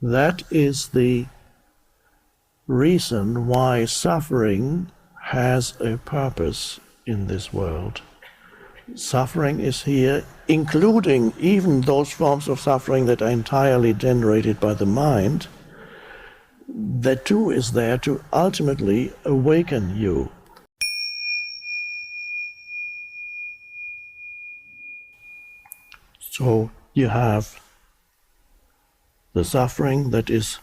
That is the reason why suffering has a purpose in this world. Suffering is here, including even those forms of suffering that are entirely generated by the mind. That too is there to ultimately awaken you. So you have the suffering that is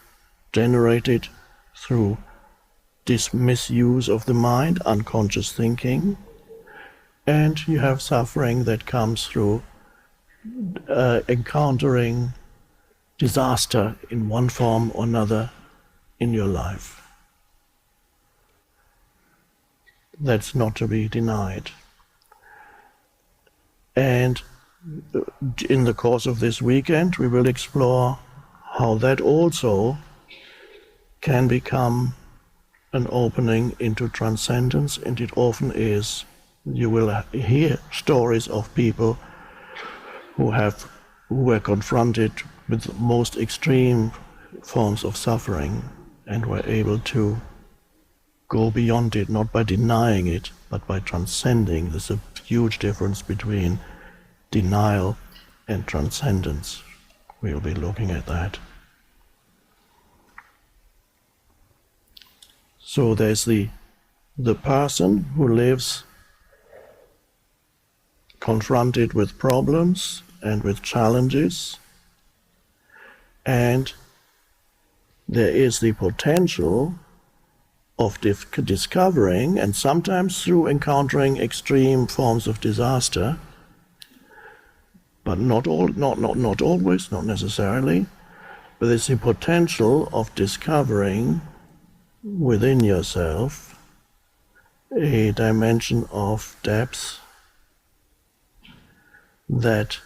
generated through this misuse of the mind, unconscious thinking, and you have suffering that comes through encountering disaster in one form or another in your life. That's not to be denied. And in the course of this weekend, we will explore how that also can become an opening into transcendence, and it often is. You will hear stories of people who were confronted with the most extreme forms of suffering and were able to go beyond it, not by denying it, but by transcending. There's a huge difference between denial and transcendence. We'll be looking at that. So there's the person who lives confronted with problems and with challenges, and there is the potential of discovering, and sometimes through encountering extreme forms of disaster, but not always, not necessarily, but there's the potential of discovering within yourself a dimension of depth that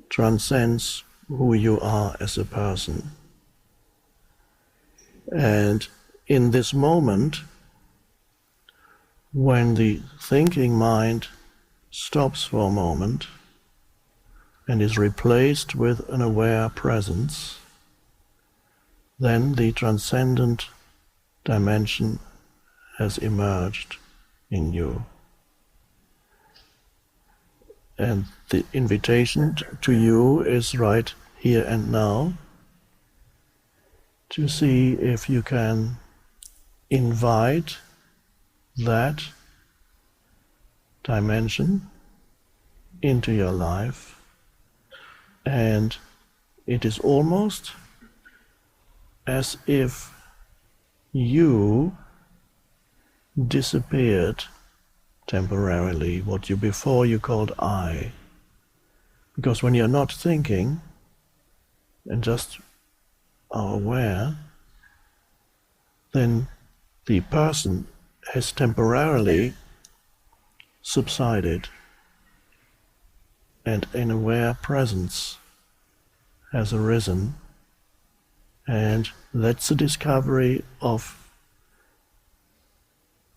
transcends who you are as a person. And in this moment, when the thinking mind stops for a moment and is replaced with an aware presence, then the transcendent dimension has emerged in you. And the invitation to you is right here and now to see if you can invite that dimension into your life. And it is almost as if you disappeared temporarily, what you before you called I. Because when you're not thinking and just are aware, then the person has temporarily subsided, and an aware presence has arisen, and that's the discovery of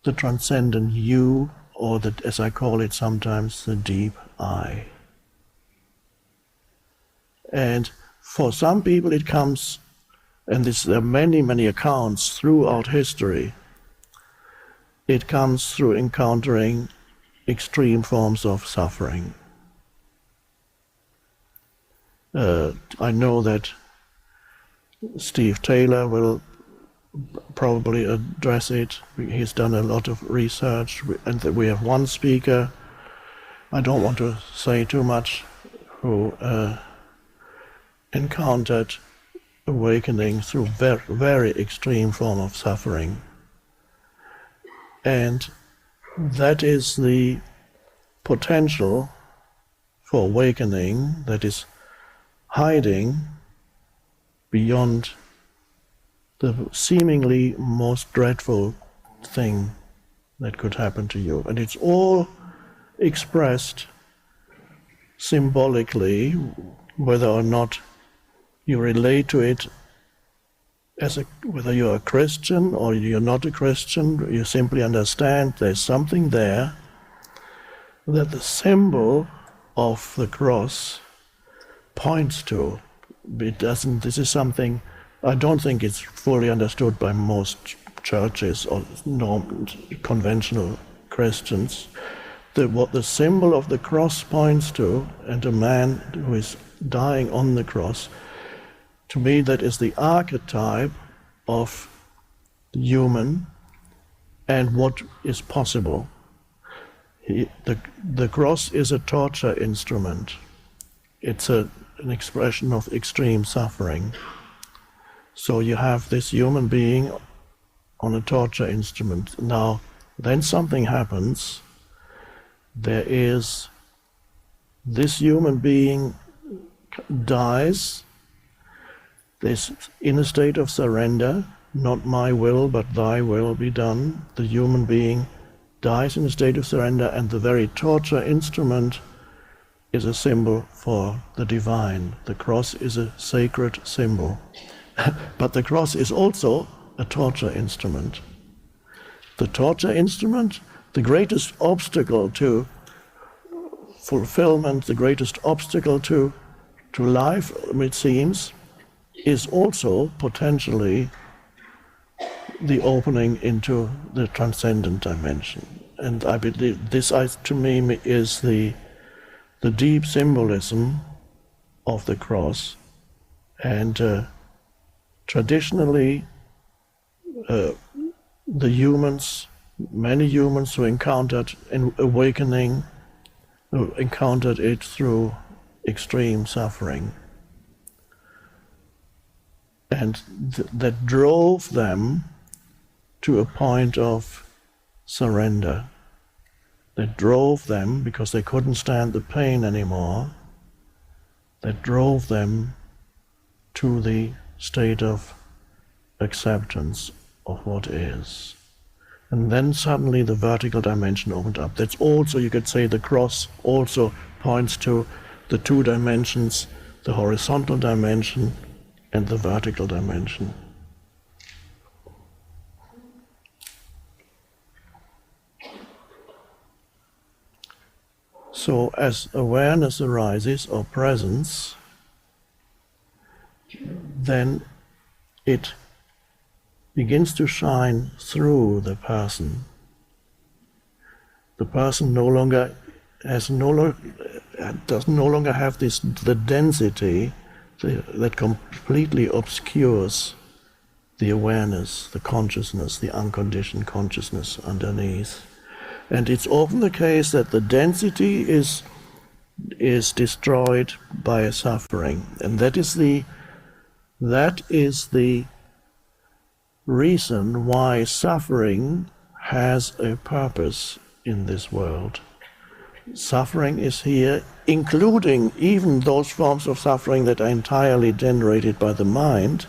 the transcendent you, or the, as I call it sometimes, the deep I. And for some people it comes, and there are many accounts throughout history, it comes through encountering extreme forms of suffering. I know that Steve Taylor will probably address it. He's done a lot of research, and that we have one speaker, I don't want to say too much, who encountered awakening through very extreme form of suffering. And that is the potential for awakening that is hiding beyond the seemingly most dreadful thing that could happen to you. And it's all expressed symbolically, whether or not you relate to it whether you're a Christian or you're not a Christian, you simply understand there's something there, that the symbol of the cross points to. it doesn't. This is something I don't think it's fully understood by most churches or conventional Christians. What the symbol of the cross points to, and a man who is dying on the cross, to me that is the archetype of the human and what is possible. The cross is a torture instrument. It's an expression of extreme suffering. So you have this human being on a torture instrument. Now, then something happens. There is this human being dies, this in a state of surrender, not my will but thy will be done. The human being dies in a state of surrender, and the very torture instrument is a symbol for the divine. The cross is a sacred symbol. But the cross is also a torture instrument. The torture instrument, the greatest obstacle to fulfillment, the greatest obstacle to life, it seems, is also potentially the opening into the transcendent dimension. And I believe this, to me, is the deep symbolism of the cross. And traditionally, the humans, many humans who encountered an awakening, who encountered it through extreme suffering. And that drove them to a point of surrender. That drove them, because they couldn't stand the pain anymore, that drove them to the state of acceptance of what is. And then suddenly the vertical dimension opened up. That's also, you could say, the cross also points to the two dimensions, the horizontal dimension and the vertical dimension. So as awareness arises, or presence, then it begins to shine through the person. The person does no longer have the density that completely obscures the awareness, the consciousness, the unconditioned consciousness underneath. And it's often the case that the density is destroyed by a suffering, and that is the reason why suffering has a purpose in this world. Suffering is here, including even those forms of suffering that are entirely generated by the mind.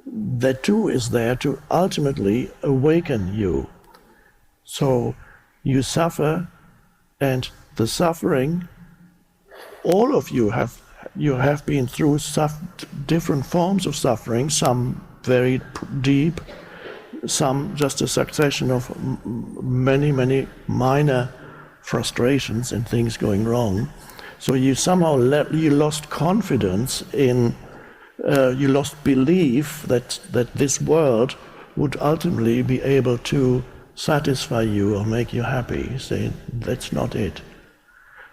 That too is there to ultimately awaken you. So you suffer, and the suffering, all of you have been through different forms of suffering, some very deep, some just a succession of many minor frustrations and things going wrong. So you somehow you lost confidence in, you lost belief that this world would ultimately be able to satisfy you or make you happy. You say, that's not it.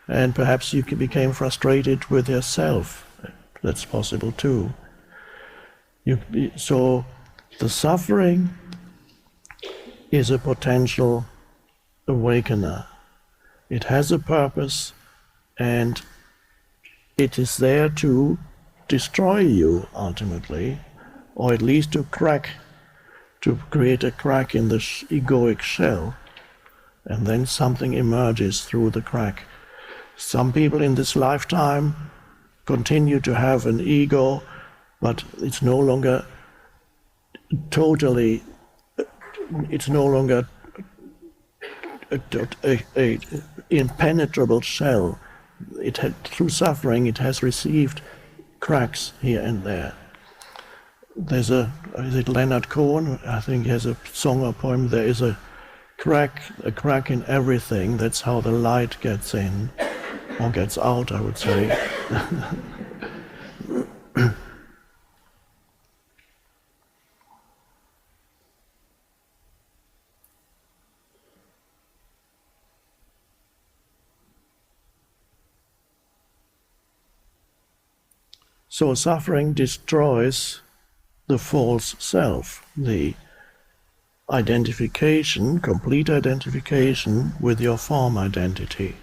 And perhaps you became frustrated with yourself. That's possible too. So the suffering is a potential awakener. It has a purpose, and it is there to destroy you ultimately, or at least to create a crack in the egoic shell, and then something emerges through the crack. Some people in this lifetime continue to have an ego, but it's no longer totally, it's no longer a impenetrable shell. Through suffering, it has received cracks here and there. There's is it Leonard Cohen? I think he has a song or poem. There is a crack in everything. That's how the light gets in, or gets out, I would say. So suffering destroys the false self, the identification, complete identification with your form identity.